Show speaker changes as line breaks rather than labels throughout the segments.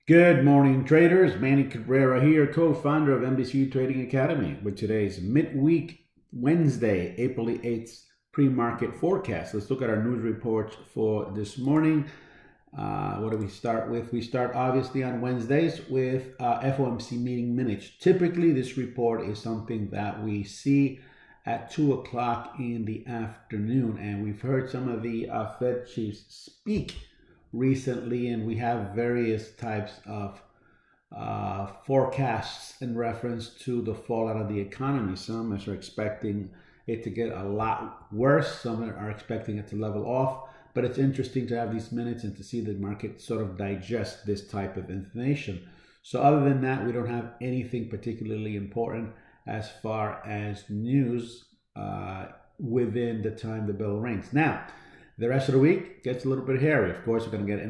Good morning, traders. Manny Cabrera here, co-founder of NBC Trading Academy, with today's midweek Wednesday, April the 8th pre-market forecast. Let's look at our news reports for this morning. What do we start with? We start obviously on Wednesdays with FOMC meeting minutes. Typically, this report is something that we see at 2 o'clock in the afternoon, and we've heard some of the Fed chiefs speak recently, and we have various types of forecasts in reference to the fallout of the economy. Some are expecting it to get a lot worse, some are expecting it to level off. But it's interesting to have these minutes and to see the market sort of digest this type of information. So other than that, we don't have anything particularly important as far as news within the time the bell rings. Now, the rest of the week gets a little bit hairy. Of course, we're going to get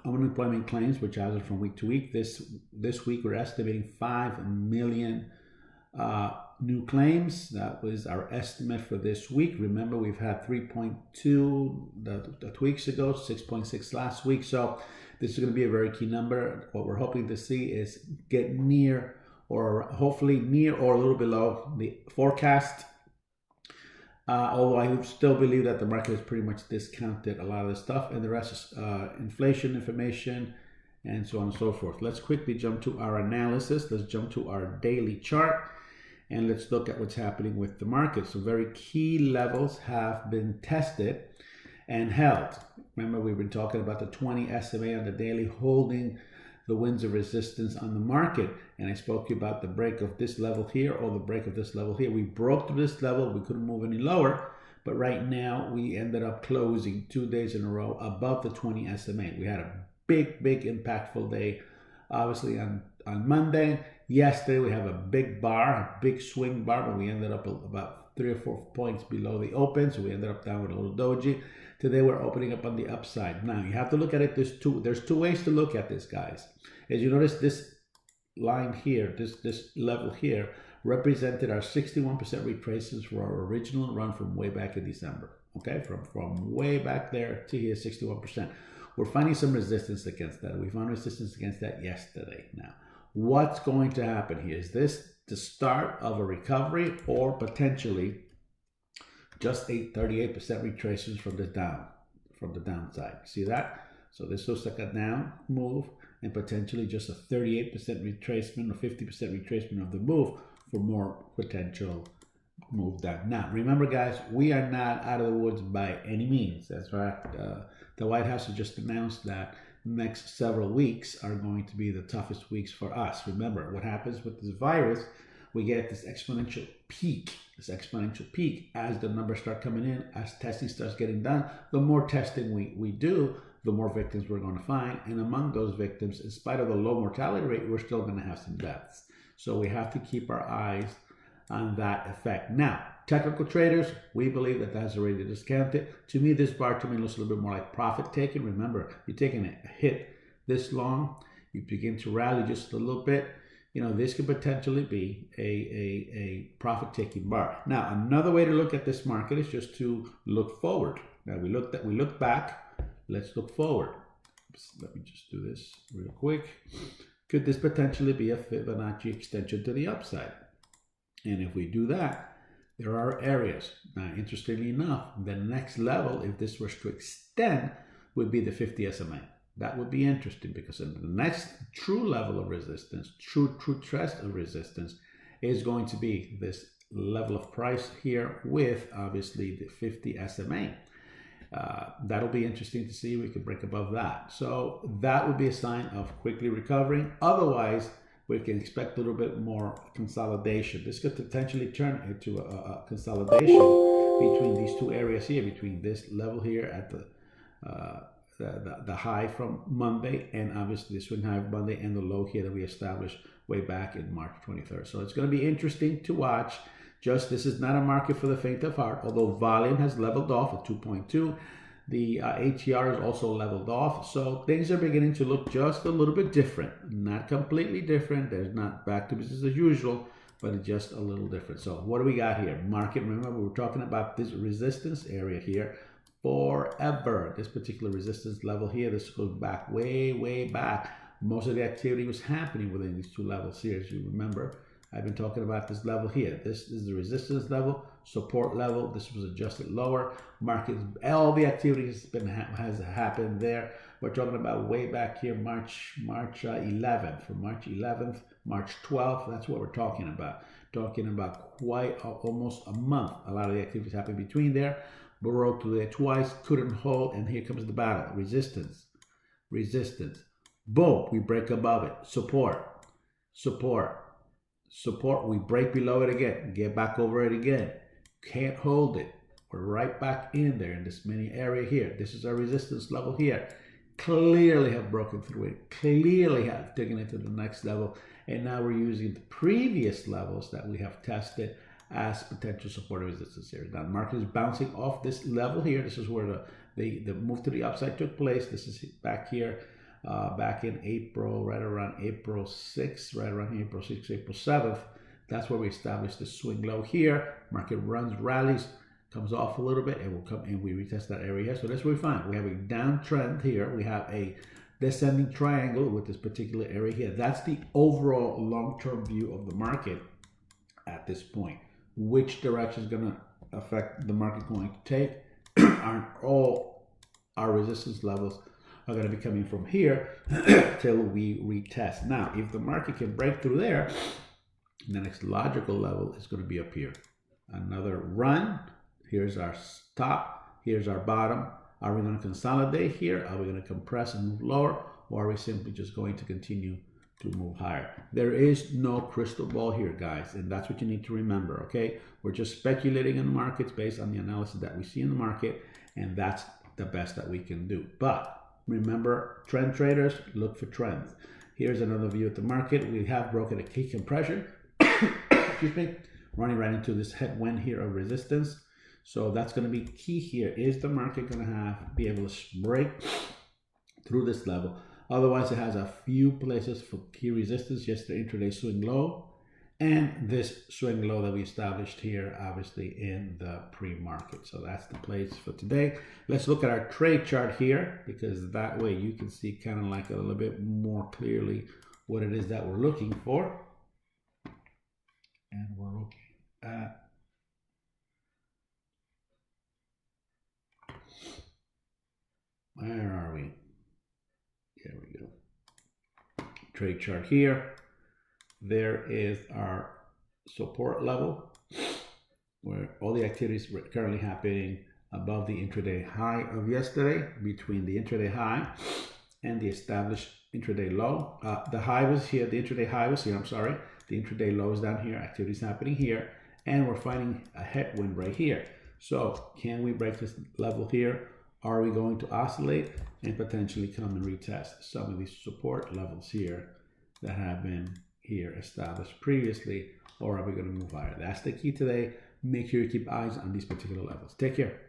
unemployment claims, which are from week to week. This week, we're estimating 5 million new claims. That was our estimate for this week. Remember, we've had 3.2 that weeks ago, 6.6 last week. So this is going to be a very key number. What we're hoping to see is get near, or hopefully near or a little below the forecast. Although I still believe that the market has pretty much discounted a lot of this stuff, and the rest is inflation information and so on and so forth. Let's quickly jump to our analysis. Let's jump to our daily chart, and let's look at what's happening with the market. So very key levels have been tested and held. Remember, we've been talking about the 20 SMA on the daily holding the winds of resistance on the market, and I spoke to you about the break of this level here or the break of this level here. We broke through this level, we couldn't move any lower, but right now we ended up closing 2 days in a row above the 20 SMA. We had a big impactful day obviously on Monday. Yesterday we have a big bar, a big swing bar, but we ended up about 3 or 4 points below the open, so we ended up down with a little doji. Today we're opening up on the upside. Now you have to look at it. There's two ways to look at this, guys. As you notice, this line here, this level here, represented our 61% retraces for our original run from way back in December. Okay, from way back there to here, 61%. We're finding some resistance against that. We found resistance against that yesterday. Now, what's going to happen here? Is this the start of a recovery, or potentially just a 38% retracement from the downside? See that? So this looks like a down move, and potentially just a 38% retracement or 50% retracement of the move for more potential move down. Now, remember, guys, we are not out of the woods by any means. That's right. The White House has just announced that next several weeks are going to be the toughest weeks for us. Remember, what happens with this virus, we get this exponential peak as the numbers start coming in, as testing starts getting done. The more testing we do, the more victims we're going to find. And among those victims, in spite of the low mortality rate, we're still going to have some deaths. So we have to keep our eyes on that effect. Now, technical traders, we believe that that's already discounted. To me, this bar looks a little bit more like profit taking. Remember, you're taking a hit this long, you begin to rally just a little bit. You know, this could potentially be a profit-taking bar. Now, another way to look at this market is just to look forward. Now, we look back. Let's look forward. Oops, let me just do this real quick. Could this potentially be a Fibonacci extension to the upside? And if we do that, there are areas. Now, interestingly enough, the next level, if this was to extend, would be the 50 SMA. That would be interesting, because the next true level of resistance, true test of resistance, is going to be this level of price here with obviously the 50 SMA. That'll be interesting to see. We could break above that. So that would be a sign of quickly recovering. Otherwise, we can expect a little bit more consolidation. This could potentially turn into a consolidation between these two areas here, between this level here at the high from Monday, and obviously the swing high of Monday, and the low here that we established way back in March 23rd. So it's going to be interesting to watch. This is not a market for the faint of heart, although volume has leveled off at 2.2. The ATR is also leveled off. So things are beginning to look just a little bit different. Not completely different. There's not back to business as usual, but just a little different. So what do we got here? Market, remember, we were talking about this resistance area here forever. This particular resistance level here, this goes back way back most of the activity was happening within these two levels here. As you remember, I've been talking about this level here. This is the resistance level, support level. This was adjusted lower. Markets, all the activity has happened there. We're talking about way back here, March 11th, from March 11th, March 12th. That's what we're talking about. Talking about quite almost a month. A lot of the activities happened between there. Broke through there twice, couldn't hold, and here comes the battle. Resistance, resistance. Boom, we break above it. Support, support, support. We break below it again, get back over it again. Can't hold it. We're right back in there in this mini area here. This is our resistance level here. Clearly have broken through it, clearly have taken it to the next level, and now we're using the previous levels that we have tested as potential support and resistance here. Now the market is bouncing off this level here. This is where the move to the upside took place. This is back here, back in April, right around April 6th, right around April 6th, April 7th. That's where we established the swing low here. Market runs, rallies, comes off a little bit, and will come and we retest that area here. So that's what we find. We have a downtrend here. We have a descending triangle with this particular area here. That's the overall long-term view of the market at this point. Which direction is going to affect the market going to take? Aren't all our resistance levels are going to be coming from here till we retest. Now, if the market can break through there, the next logical level is going to be up here. Another run. Here's our top. Here's our bottom. Are we going to consolidate here? Are we going to compress and move lower? Or are we simply just going to continue to move higher? There is no crystal ball here, guys, and that's what you need to remember, okay? We're just speculating in the markets based on the analysis that we see in the market, and that's the best that we can do. But remember, trend traders, look for trends. Here's another view of the market. We have broken a key compression, excuse me, running right into this headwind here of resistance. So that's going to be key here. Is the market going to be able to break through this level? Otherwise, it has a few places for key resistance, just the intraday swing low and this swing low that we established here, obviously in the pre-market. So that's the place for today. Let's look at our trade chart here, because that way you can see kind of like a little bit more clearly what it is that we're looking for. And we're looking at where are we? Here we go. Trade chart here. There is our support level where all the activities are currently happening above the intraday high of yesterday, between the intraday high and the established intraday low. The high was here, the intraday high was here, I'm sorry. The intraday low is down here, activities happening here, and we're finding a headwind right here. So can we break this level here? Are we going to oscillate and potentially come and retest some of these support levels here that have been here established previously, or are we going to move higher? That's the key today. Make sure you keep eyes on these particular levels. Take care.